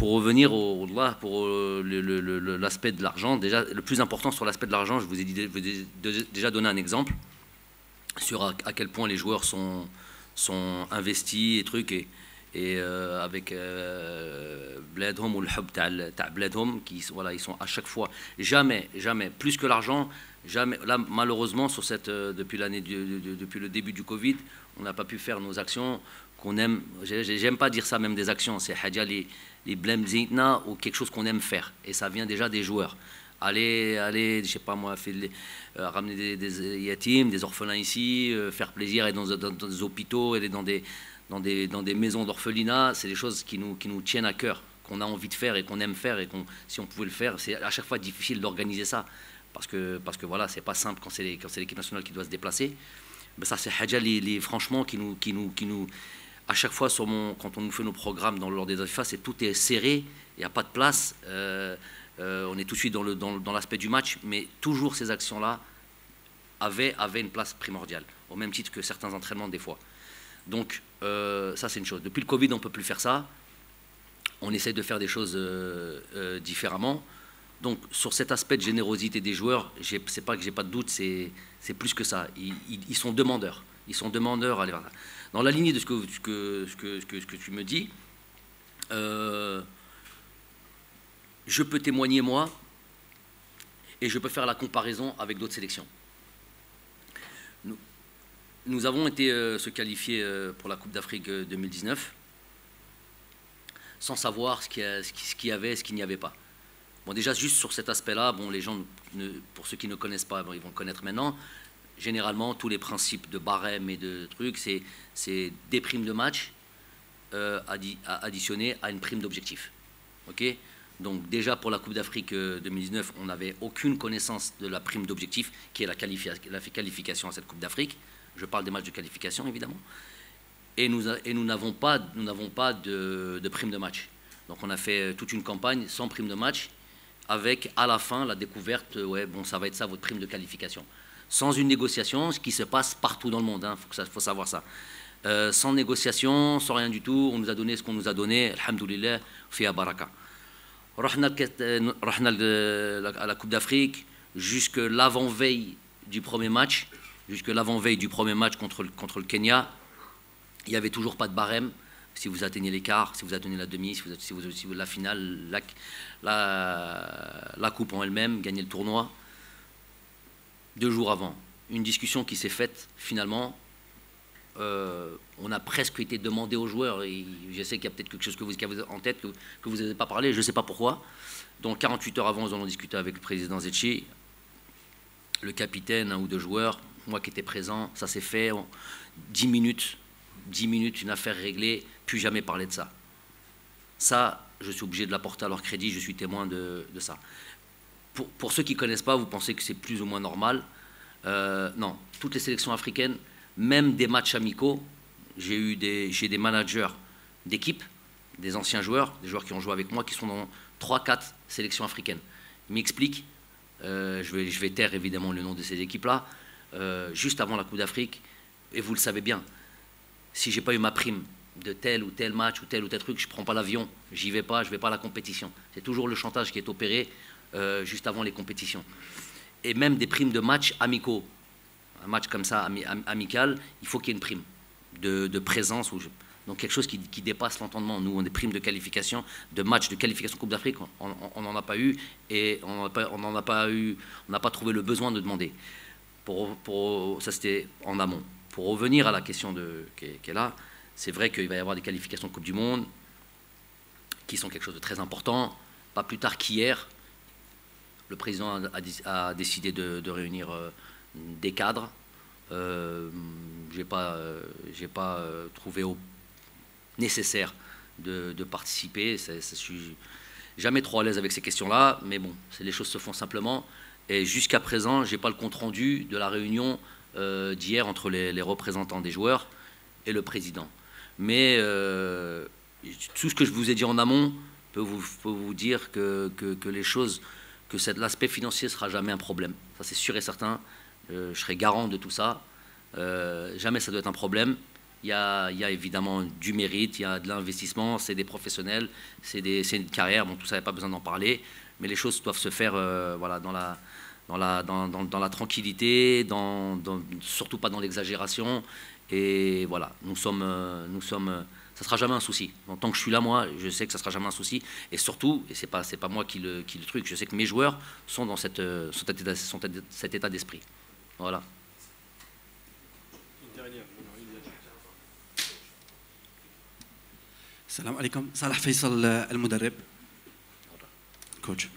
pour revenir pour l'aspect de l'argent, déjà, le plus important sur l'aspect de l'argent, je vous ai déjà donné un exemple sur à quel point les joueurs sont investis et trucs, et avec Bladhom ou le hub t'a Bladhom, qui voilà, ils sont à chaque fois, jamais, plus que l'argent, jamais. Là, malheureusement, sur depuis depuis le début du Covid, on n'a pas pu faire nos actions qu'on aime. J'aime pas dire ça, même des actions, c'est hadja les blèmes zitna ou quelque chose qu'on aime faire, et ça vient déjà des joueurs. Aller, je sais pas moi, ramener des yatims, des orphelins ici, faire plaisir, aller dans des hôpitaux, aller dans des maisons d'orphelinat, c'est des choses qui nous tiennent à cœur, qu'on a envie de faire et qu'on aime faire, et si on pouvait le faire, c'est à chaque fois difficile d'organiser ça, parce que voilà, c'est pas simple quand c'est l'équipe nationale qui doit se déplacer. Mais ça, c'est hadja franchement qui nous à chaque fois quand on nous fait nos programmes lors des FIFA, tout est serré, il n'y a pas de place. On est tout de suite dans l'aspect du match, mais toujours ces actions-là avaient une place primordiale, au même titre que certains entraînements des fois. Donc ça, c'est une chose. Depuis le Covid, on ne peut plus faire ça. On essaye de faire des choses différemment. Donc sur cet aspect de générosité des joueurs, c'est pas que j'ai pas de doute, c'est plus que ça. Ils sont demandeurs. Ils sont demandeurs. Allez, voilà. Dans la lignée de ce que tu me dis, je peux témoigner, moi, et je peux faire la comparaison avec d'autres sélections. Nous avons été se qualifier pour la Coupe d'Afrique 2019 sans savoir ce qu'il y avait et ce qu'il n'y avait pas. Bon, déjà, juste sur cet aspect-là, bon, les gens, pour ceux qui ne connaissent pas, bon, ils vont le connaître maintenant. Généralement, tous les principes de barème et de trucs, c'est des primes de match additionnées à une prime d'objectif. Okay, donc déjà pour la Coupe d'Afrique 2019, on n'avait aucune connaissance de la prime d'objectif, qui est la qualification à cette Coupe d'Afrique. Je parle des matchs de qualification, évidemment. Et nous n'avons pas de prime de match. Donc on a fait toute une campagne sans prime de match, avec à la fin la découverte, ouais, bon, ça va être ça votre prime de qualification. Sans une négociation, ce qui se passe partout dans le monde, hein, faut savoir ça. Sans négociation, sans rien du tout, on nous a donné ce qu'on nous a donné, alhamdoulilah, fiya baraka. Rahna à la Coupe d'Afrique jusque l'avant-veille du premier match, contre le Kenya, il n'y avait toujours pas de barème. Si vous atteignez l'écart, si vous atteignez la demi, si vous la finale, la coupe en elle-même, gagner le tournoi. 2 jours avant, une discussion qui s'est faite finalement. On a presque été demandé aux joueurs, et je sais qu'il y a peut-être quelque chose que vous avez en tête, que vous n'avez pas parlé, je ne sais pas pourquoi. Donc 48 heures avant, nous allons discuter avec le président Zetchi, le capitaine, 1 ou 2 joueurs, moi qui étais présent, ça s'est fait, 10 minutes, une affaire réglée, plus jamais parler de ça. Ça, je suis obligé de l'apporter à leur crédit, je suis témoin de ça. Pour ceux qui ne connaissent pas, vous pensez que c'est plus ou moins normal. Non, toutes les sélections africaines, même des matchs amicaux, j'ai des managers d'équipe, des anciens joueurs, des joueurs qui ont joué avec moi, qui sont dans 3-4 sélections africaines. Ils m'expliquent, je vais taire évidemment le nom de ces équipes-là, juste avant la Coupe d'Afrique, et vous le savez bien, si je n'ai pas eu ma prime de tel ou tel match ou tel truc, je ne prends pas l'avion, j'y vais pas, je ne vais pas à la compétition. C'est toujours le chantage qui est opéré juste avant les compétitions. Et même des primes de matchs amicaux. Un match comme ça, amical, il faut qu'il y ait une prime de présence. Donc quelque chose qui dépasse l'entendement. Nous, on a des primes de qualification, de matchs de qualification Coupe d'Afrique, on n'en a pas eu, et on n'a pas trouvé le besoin de demander. Ça, c'était en amont. Pour revenir à la question qui est là, c'est vrai qu'il va y avoir des qualifications de Coupe du Monde qui sont quelque chose de très important. Pas plus tard qu'hier, le président a décidé de réunir des cadres. J'ai pas trouvé nécessaire de participer. Je suis jamais trop à l'aise avec ces questions-là, mais bon, les choses se font simplement. Et jusqu'à présent, j'ai pas le compte rendu de la réunion d'hier entre les représentants des joueurs et le président. Mais tout ce que je vous ai dit en amont peut vous dire que les choses, que l'aspect financier ne sera jamais un problème. Ça, c'est sûr et certain. Je serai garant de tout ça. Jamais ça doit être un problème. il y a évidemment du mérite, il y a de l'investissement, c'est des professionnels, c'est une carrière, bon, tout ça, il n'y a pas besoin d'en parler, mais les choses doivent se faire voilà, dans la tranquillité, surtout pas dans l'exagération. Et voilà, ça ne sera jamais un souci. En tant que je suis là, moi, je sais que ça ne sera jamais un souci. Et surtout, et c'est pas moi qui le truc, je sais que mes joueurs sont dans cet état d'esprit. Voilà. السلام عليكم. صالح فيصل المدرب كوتش.